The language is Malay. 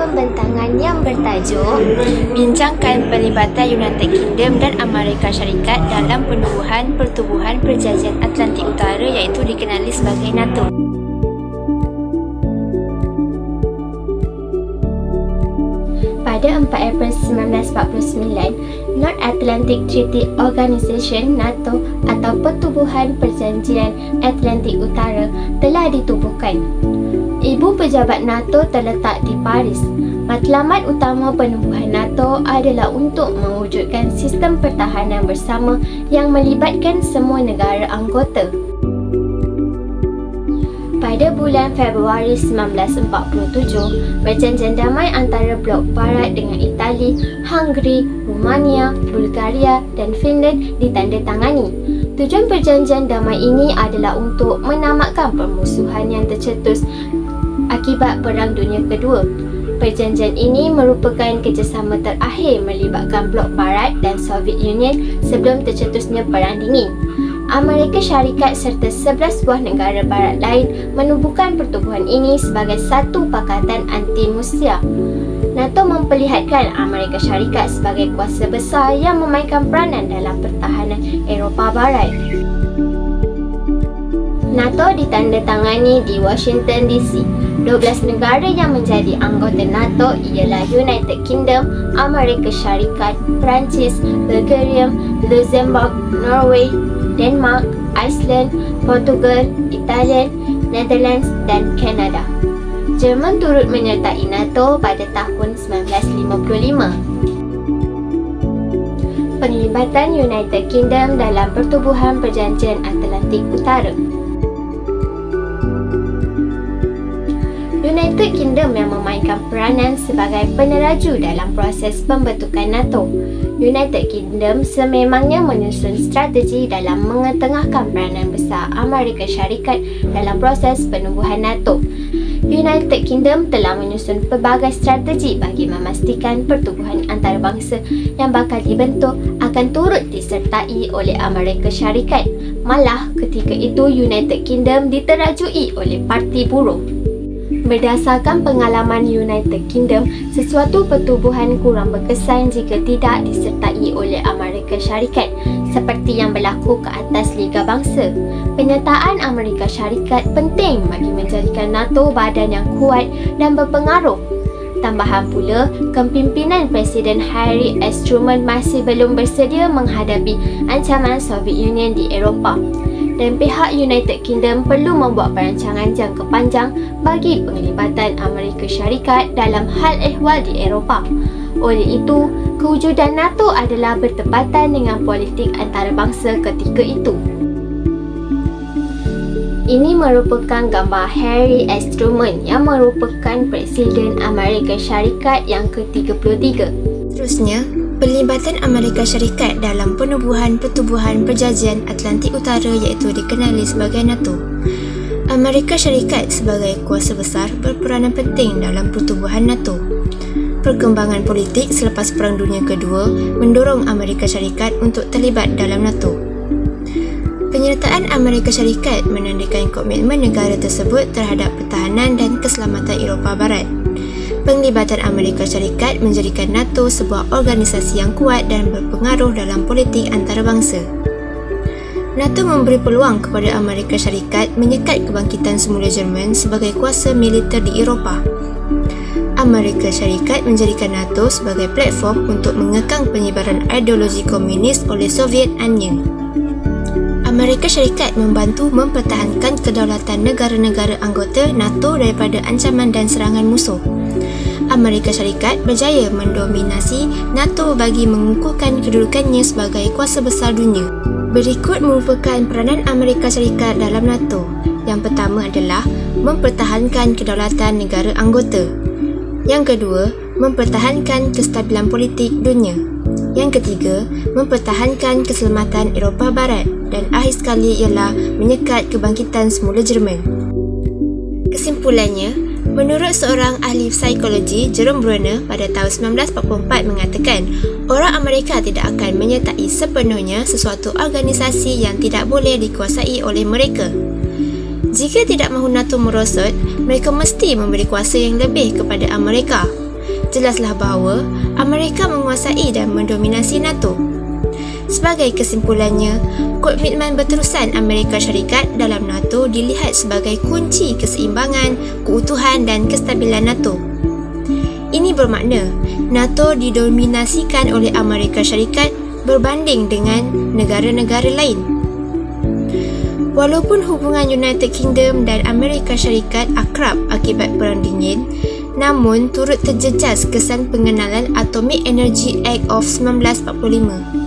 pembentangan yang bertajuk Bincangkan pelibatan United Kingdom dan Amerika Syarikat dalam penubuhan Pertubuhan Perjanjian Atlantik Utara, iaitu dikenali sebagai NATO. Pada 4 April 1949, North Atlantic Treaty Organization (NATO) atau Pertubuhan Perjanjian Atlantik Utara telah ditubuhkan. Ibu pejabat NATO terletak di Paris. Matlamat utama penubuhan NATO adalah untuk mewujudkan sistem pertahanan bersama yang melibatkan semua negara anggota. Pada bulan Februari 1947, perjanjian damai antara Blok Barat dengan Itali, Hungary, Rumania, Bulgaria dan Finland ditandatangani. Tujuan perjanjian damai ini adalah untuk menamatkan permusuhan yang tercetus akibat Perang Dunia Kedua. Perjanjian ini merupakan kerjasama terakhir melibatkan Blok Barat dan Soviet Union sebelum tercetusnya Perang Dingin. Amerika Syarikat serta 11 buah negara barat lain menubuhkan pertubuhan ini sebagai satu pakatan anti-Rusia. NATO memperlihatkan Amerika Syarikat sebagai kuasa besar yang memainkan peranan dalam pertahanan Eropah Barat. NATO ditandatangani di Washington DC. 12 negara yang menjadi anggota NATO ialah United Kingdom, Amerika Syarikat, Perancis, Bulgaria, Luxembourg, Norway, Denmark, Iceland, Portugal, Italia, Netherlands dan Kanada. Jerman turut menyertai NATO pada tahun 1955. Penglibatan United Kingdom dalam Pertubuhan Perjanjian Atlantik Utara. United Kingdom yang memainkan peranan sebagai peneraju dalam proses pembentukan NATO. United Kingdom sememangnya menyusun strategi dalam mengetengahkan peranan besar Amerika Syarikat dalam proses penubuhan NATO. United Kingdom telah menyusun pelbagai strategi bagi memastikan pertubuhan antarabangsa yang bakal dibentuk akan turut disertai oleh Amerika Syarikat. Malah ketika itu United Kingdom diterajui oleh Parti Buruh. Berdasarkan pengalaman United Kingdom, sesuatu pertubuhan kurang berkesan jika tidak disertai oleh Amerika Syarikat, seperti yang berlaku ke atas Liga Bangsa. Penyertaan Amerika Syarikat penting bagi menjadikan NATO badan yang kuat dan berpengaruh. Tambahan pula, kepimpinan Presiden Harry S. Truman masih belum bersedia menghadapi ancaman Soviet Union di Eropah. Dan pihak United Kingdom perlu membuat perancangan jangka panjang bagi penglibatan Amerika Syarikat dalam hal ehwal di Eropah. Oleh itu, kewujudan NATO adalah bertepatan dengan politik antarabangsa ketika itu. Ini merupakan gambar Harry S. Truman yang merupakan Presiden Amerika Syarikat yang ke-33. Seterusnya, pelibatan Amerika Syarikat dalam penubuhan Pertubuhan Perjanjian Atlantik Utara, iaitu dikenali sebagai NATO. Amerika Syarikat sebagai kuasa besar berperanan penting dalam pertubuhan NATO. Perkembangan politik selepas Perang Dunia Kedua mendorong Amerika Syarikat untuk terlibat dalam NATO. Penyertaan Amerika Syarikat menandakan komitmen negara tersebut terhadap pertahanan dan keselamatan Eropah Barat. Penglibatan Amerika Syarikat menjadikan NATO sebuah organisasi yang kuat dan berpengaruh dalam politik antarabangsa. NATO memberi peluang kepada Amerika Syarikat menyekat kebangkitan semula Jerman sebagai kuasa militer di Eropah. Amerika Syarikat menjadikan NATO sebagai platform untuk mengekang penyebaran ideologi komunis oleh Soviet Union. Amerika Syarikat membantu mempertahankan kedaulatan negara-negara anggota NATO daripada ancaman dan serangan musuh. Amerika Syarikat berjaya mendominasi NATO bagi mengukuhkan kedudukannya sebagai kuasa besar dunia. Berikut merupakan peranan Amerika Syarikat dalam NATO. Yang pertama adalah mempertahankan kedaulatan negara anggota. Yang kedua, mempertahankan kestabilan politik dunia. Yang ketiga, mempertahankan keselamatan Eropah Barat. Dan akhir sekali ialah menyekat kebangkitan semula Jerman. Kesimpulannya, menurut seorang ahli psikologi, Jerome Bruner, pada tahun 1944 mengatakan, orang Amerika tidak akan menyertai sepenuhnya sesuatu organisasi yang tidak boleh dikuasai oleh mereka. Jika tidak mahu NATO merosot, mereka mesti memberi kuasa yang lebih kepada Amerika. jelaslah bahawa Amerika menguasai dan mendominasi NATO. Sebagai kesimpulannya, komitmen berterusan Amerika Syarikat dalam NATO dilihat sebagai kunci keseimbangan, keutuhan dan kestabilan NATO. Ini bermakna NATO didominasikan oleh Amerika Syarikat berbanding dengan negara-negara lain. Walaupun hubungan United Kingdom dan Amerika Syarikat akrab akibat Perang Dingin, namun turut terjejas kesan pengenalan Atomic Energy Act of 1945.